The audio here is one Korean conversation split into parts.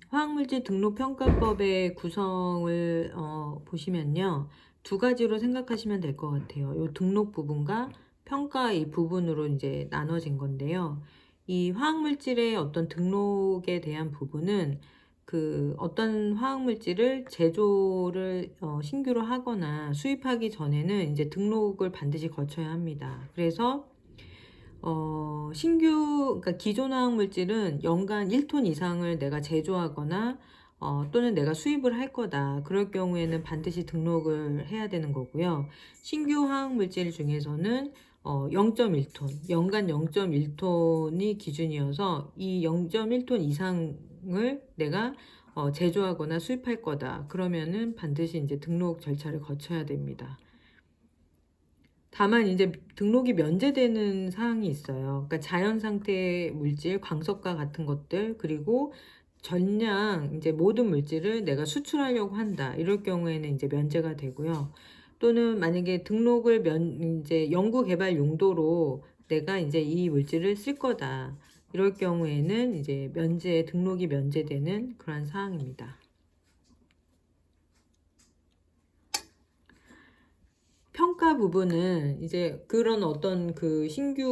화학물질 등록평가법의 구성을 보시면요. 두 가지로 생각하시면 될 것 같아요. 요 등록 부분과 평가 이 부분으로 이제 나눠진 건데요. 이 화학물질의 어떤 등록에 대한 부분은 그 어떤 화학물질을 제조를 신규로 하거나 수입하기 전에는 이제 등록을 반드시 거쳐야 합니다. 그래서 그러니까 기존 화학 물질은 연간 1톤 이상을 내가 제조하거나 또는 내가 수입을 할 거다. 그럴 경우에는 반드시 등록을 해야 되는 거고요. 신규 화학 물질 중에서는 0.1톤, 연간 0.1톤이 기준이어서 이 0.1톤 이상을 내가 제조하거나 수입할 거다. 그러면은 반드시 이제 등록 절차를 거쳐야 됩니다. 다만 이제 등록이 면제되는 사항이 있어요. 그러니까 자연 상태 물질, 광석과 같은 것들, 그리고 전량 이제 모든 물질을 내가 수출하려고 한다. 이럴 경우에는 이제 면제가 되고요. 또는 만약에 등록을 이제 연구 개발 용도로 내가 이제 이 물질을 쓸 거다. 이럴 경우에는 이제 등록이 면제되는 그런 사항입니다. 평가 부분은 이제 그런 어떤 그 신규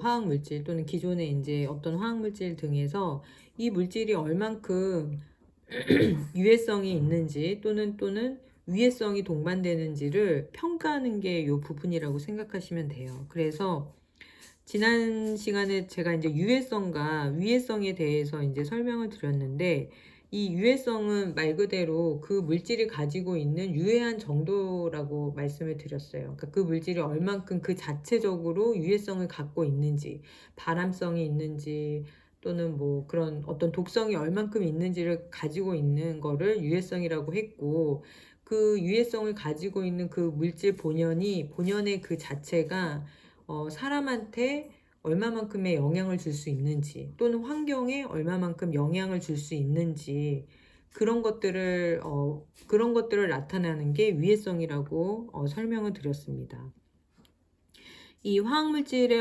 화학 물질 또는 기존의 이제 어떤 화학 물질 등에서 이 물질이 얼만큼 유해성이 있는지 또는 위해성이 동반되는지를 평가하는 게 이 부분이라고 생각하시면 돼요. 그래서 지난 시간에 제가 이제 유해성과 위해성에 대해서 이제 설명을 드렸는데, 이 유해성은 말 그대로 그 물질이 가지고 있는 유해한 정도라고 말씀을 드렸어요. 그러니까 그 물질이 얼만큼 그 자체적으로 유해성을 갖고 있는지, 발암성이 있는지, 또는 뭐 그런 어떤 독성이 얼만큼 있는지를 가지고 있는 거를 유해성이라고 했고, 그 유해성을 가지고 있는 그 물질 본연의 그 자체가 사람한테 얼마만큼의 영향을 줄 수 있는지 또는 환경에 얼마만큼 영향을 줄 수 있는지 그런 것들을 나타내는 게 위해성이라고 설명을 드렸습니다. 이 화학물질의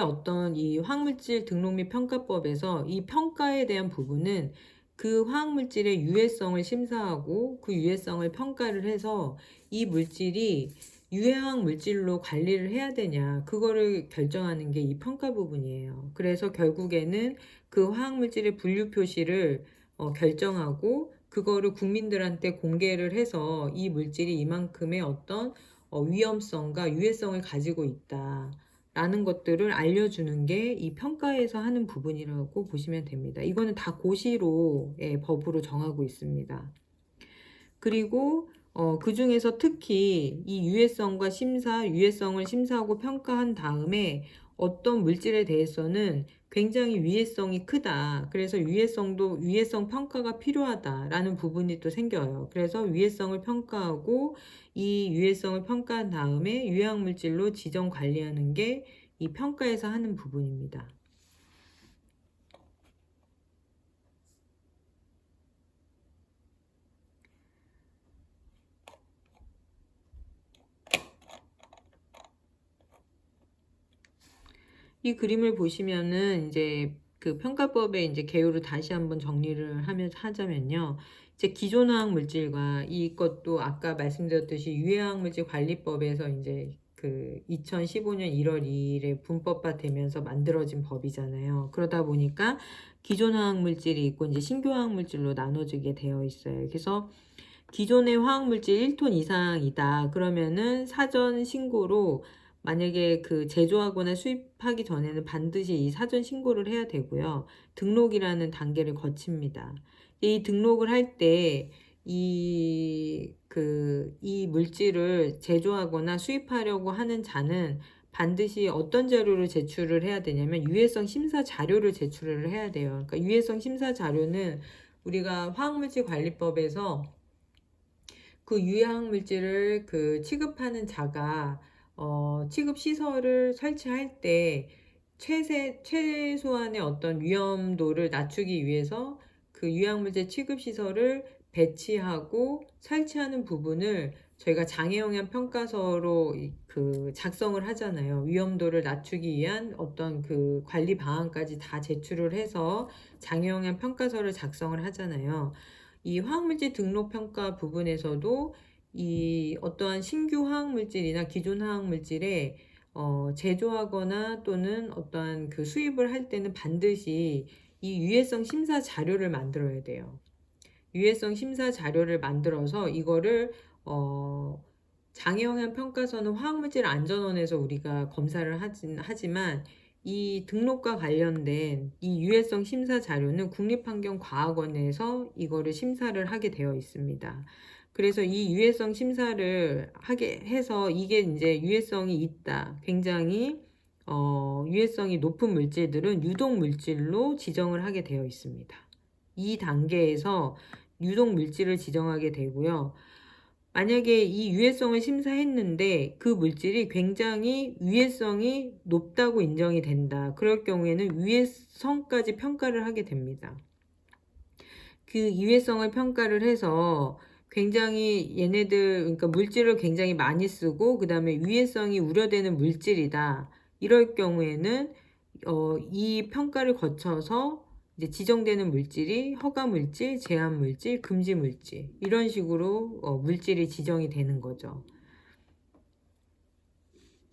이 화학물질 등록 및 평가법에서 이 평가에 대한 부분은 그 화학물질의 유해성을 심사하고 그 유해성을 평가를 해서 이 물질이 유해화학 물질로 관리를 해야 되냐 그거를 결정하는 게 이 평가 부분이에요. 그래서 결국에는 그 화학물질의 분류 표시를 결정하고 그거를 국민들한테 공개를 해서 이 물질이 이만큼의 어떤 위험성과 유해성을 가지고 있다 라는 것들을 알려주는 게 이 평가에서 하는 부분이라고 보시면 됩니다. 이거는 다 고시로 법으로 정하고 있습니다. 그리고 그 중에서 특히 이 유해성을 심사하고 평가한 다음에 어떤 물질에 대해서는 굉장히 위해성이 크다. 그래서 위해성 평가가 필요하다라는 부분이 또 생겨요. 그래서 위해성을 평가하고 이 유해성을 평가한 다음에 유해학 물질로 지정 관리하는 게 이 평가에서 하는 부분입니다. 이 그림을 보시면은 이제 그 평가법의 이제 개요를 다시 한번 정리를 하자면요. 이제 기존 화학 물질과 이것도 아까 말씀드렸듯이 유해화학 물질 관리법에서 이제 그 2015년 1월 2일에 분법화 되면서 만들어진 법이잖아요. 그러다 보니까 기존 화학 물질이 있고 이제 신규 화학 물질로 나눠지게 되어 있어요. 그래서 기존의 화학물질 1톤 이상이다. 그러면은 사전 신고로 만약에 그 제조하거나 수입하기 전에는 반드시 이 사전 신고를 해야 되고요. 등록이라는 단계를 거칩니다. 이 등록을 할 때 이 물질을 제조하거나 수입하려고 하는 자는 반드시 어떤 자료를 제출을 해야 되냐면 유해성 심사 자료를 제출을 해야 돼요. 그러니까 유해성 심사 자료는 우리가 화학물질 관리법에서 그 유해학 물질을 그 취급하는 자가 취급 시설을 설치할 때 최소한의 어떤 위험도를 낮추기 위해서 그 유해학 물질 취급 시설을 배치하고 설치하는 부분을 저희가 장애영향 평가서로 그 작성을 하잖아요. 위험도를 낮추기 위한 어떤 그 관리 방안까지 다 제출을 해서 장애영향 평가서를 작성을 하잖아요. 이 화학물질 등록 평가 부분에서도 이 어떠한 신규 화학물질이나 기존 화학물질에 제조하거나 또는 어떠한 그 수입을 할 때는 반드시 이 유해성 심사 자료를 만들어야 돼요. 유해성 심사 자료를 만들어서 이거를 장애영향 평가서는 화학물질 안전원에서 우리가 검사를 하지만 이 등록과 관련된 이 유해성 심사 자료는 국립환경과학원에서 이거를 심사를 하게 되어 있습니다. 그래서 이 유해성 심사를 하게 해서 이게 이제 유해성이 있다, 굉장히 유해성이 높은 물질들은 유독 물질로 지정을 하게 되어 있습니다. 이 단계에서 유독 물질을 지정하게 되고요. 만약에 이 유해성을 심사했는데 그 물질이 굉장히 유해성이 높다고 인정이 된다. 그럴 경우에는 유해성까지 평가를 하게 됩니다. 그 유해성을 평가를 해서 굉장히 얘네들, 그러니까 물질을 굉장히 많이 쓰고 그 다음에 유해성이 우려되는 물질이다. 이럴 경우에는 이 평가를 거쳐서 이제 지정되는 물질이 허가물질, 제한물질, 금지물질 이런 식으로 물질이 지정이 되는 거죠.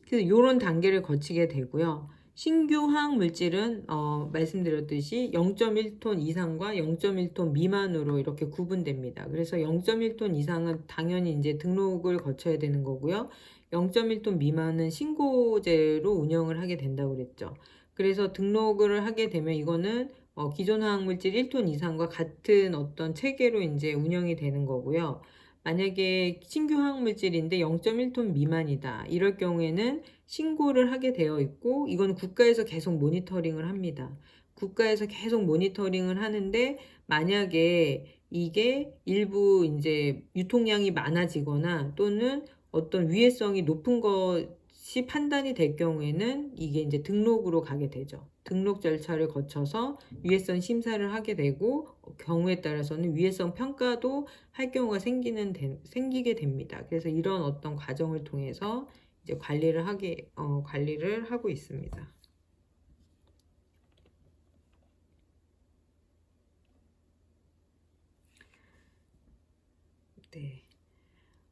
그래서 이런 단계를 거치게 되고요. 신규 화학물질은 말씀드렸듯이 0.1톤 이상과 0.1톤 미만으로 이렇게 구분됩니다. 그래서 0.1톤 이상은 당연히 이제 등록을 거쳐야 되는 거고요. 0.1톤 미만은 신고제로 운영을 하게 된다고 그랬죠. 그래서 등록을 하게 되면 이거는 기존 화학물질 1톤 이상과 같은 어떤 체계로 이제 운영이 되는 거고요. 만약에 신규 화학물질인데 0.1톤 미만이다. 이럴 경우에는 신고를 하게 되어 있고 이건 국가에서 계속 모니터링을 합니다. 국가에서 계속 모니터링을 하는데 만약에 이게 일부 이제 유통량이 많아지거나 또는 어떤 위해성이 높은 것이 판단이 될 경우에는 이게 이제 등록으로 가게 되죠. 등록 절차를 거쳐서 위해성 심사를 하게 되고 경우에 따라서는 위해성 평가도 할 경우가 생기게 됩니다. 그래서 이런 어떤 과정을 통해서 이제 관리를 하고 있습니다. 네.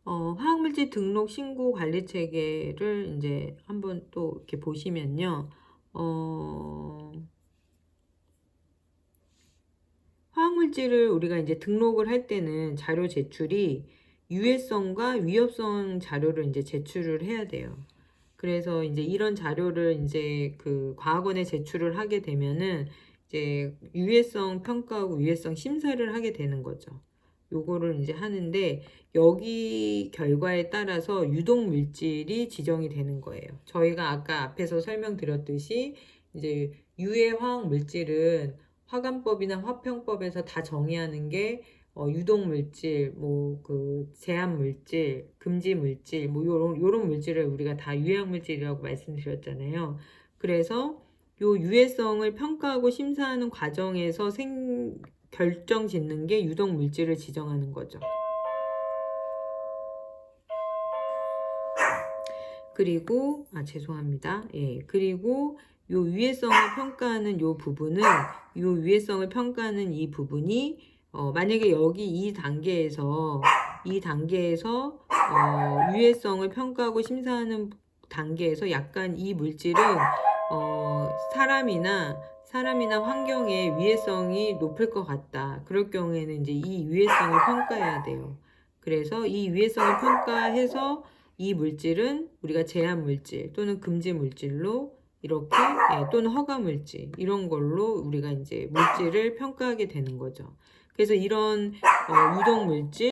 화학물질 등록 신고 관리 체계를 이제 한번 또 이렇게 보시면요. 화학물질을 우리가 이제 등록을 할 때는 자료 제출이 유해성과 위협성 자료를 이제 제출을 해야 돼요. 그래서 이제 이런 자료를 이제 그 과학원에 제출을 하게 되면은 이제 유해성 평가하고 유해성 심사를 하게 되는 거죠. 요거를 이제 하는데 여기 결과에 따라서 유독 물질이 지정이 되는 거예요. 저희가 아까 앞에서 설명드렸듯이 이제 유해 화학 물질은 화관법이나 화평법에서 다 정의하는 게 유독 물질, 뭐 그 제한 물질, 금지 물질, 뭐 요런 물질을 우리가 다 유해학 물질이라고 말씀드렸잖아요. 그래서 요 유해성을 평가하고 심사하는 과정에서 결정 짓는 게 유독 물질을 지정하는 거죠. 그리고 죄송합니다. 예. 그리고 요 유해성을 평가하는 요 부분은 요 유해성을 평가하는 이 부분이 만약에 여기 이 단계에서 유해성을 평가하고 심사하는 단계에서 약간 이 물질은 사람이나 환경에 위해성이 높을 것 같다. 그럴 경우에는 이제 이 위해성을 평가해야 돼요. 그래서 이 위해성을 평가해서 이 물질은 우리가 제한 물질 또는 금지 물질로 이렇게 또는 허가 물질 이런 걸로 우리가 이제 물질을 평가하게 되는 거죠. 그래서 이런 유독 물질